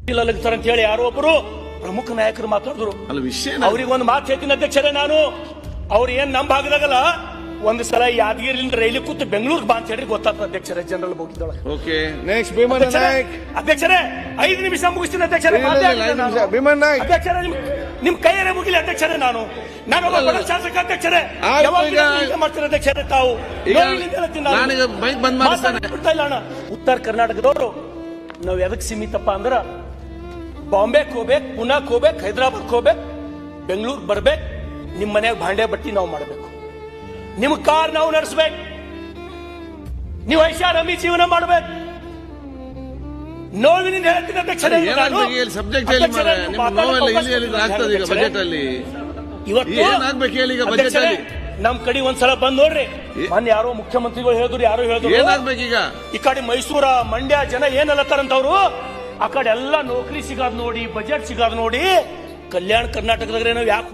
ಅಂತ ಹೇಳಿ ಯಾರೋ ಒಬ್ಬರು ಪ್ರಮುಖ ನಾಯಕರು ಮಾತಾಡಿದ್ರು. ಅವ್ರಿಗೆ ಒಂದು ಮಾತು ಹೇಳ್ತೀನಿ ಅಧ್ಯಕ್ಷರೇ, ನಾನು ಅವ್ರು ಏನ್ ನಮ್ಮ ಭಾಗದಾಗಲ್ಲ ಒಂದು ಸಲ ಯಾದಗಿರಿಯಿಂದ ರೈಲಿ ಕೂತು ಬೆಂಗಳೂರಿಗೆ ಬಾ ಅಂತ ಹೇಳಿ ಗೊತ್ತಾಗ್ತದೆ ಅಧ್ಯಕ್ಷರೇ. ಜನರಲ್ ಹೋಗಿದ್ದೊಳಗೆ. Okay, next Bheemanna Nayak. ಅಧ್ಯಕ್ಷರೇ 5 ನಿಮಿಷ ಮುಗಿಸ್ತೀನಿ ಅಧ್ಯಕ್ಷರೇ. ಭೀಮಣ್ಣ ನಾಯಕ್ ಅಧ್ಯಕ್ಷರೇ, ನಿಮ್ ಕೈಯೇ ಮುಗಿಲಿ ಅಧ್ಯಕ್ಷರೇ. ನಾನು ಬಡ ಶಾಸಕ ಅಧ್ಯಕ್ಷರೇ. ಮಾಡ್ತೀನಿ ಅಧ್ಯಕ್ಷರೇ. ತಾವು ಉತ್ತರ ಕರ್ನಾಟಕದವರು ನಾವ್ ಎದಕ್ ಸೀಮಿತಪ್ಪ ಅಂದ್ರ ಬಾಂಬೆಗೆ ಹೋಗ್ಬೇಕು, ಪುನಾಕ್ ಹೋಗ್ಬೇಕು, ಹೈದರಾಬಾದ್ ಹೋಗ್ಬೇಕು, ಬೆಂಗಳೂರು ಬರ್ಬೇಕು, ನಿಮ್ ಮನ್ಯಾಗ ಭಾಂಡೆ ಬಟ್ಟಿ ನಾವು ಮಾಡ್ಬೇಕು, ನಿಮ್ ಕಾರ್ ನಾವು ನಡೆಸ್ಬೇಕು, ನೀವು ಐಷಾರಾಮಿ ಜೀವನ ಮಾಡ್ಬೇಕು. ನೋವಿನಿಂದ ಹೇಳ್ತೀನಿ ಅಧ್ಯಕ್ಷರೇ. ನಮ್ ಕಡೆ ಒಂದ್ಸಲ ಬಂದ್ ನೋಡ್ರಿ. ಮೊನ್ನೆ ಯಾರೋ ಮುಖ್ಯಮಂತ್ರಿಗಳು ಹೇಳಿದ್ರು, ಯಾರೋ ಹೇಳಿದ್ರು ಈ ಕಡೆ ಮೈಸೂರ ಮಂಡ್ಯ ಜನ ಏನಲ್ಲತ್ತಾರಂತವ್ರು, ಆ ಕಡೆ ಎಲ್ಲ ನೌಕರಿ ಸಿಗಾದ್ ನೋಡಿ, ಬಜೆಟ್ ಸಿಗಾದ್ ನೋಡಿ, ಕಲ್ಯಾಣ ಕರ್ನಾಟಕದಾಗ ನಾವು ಯಾಕೆ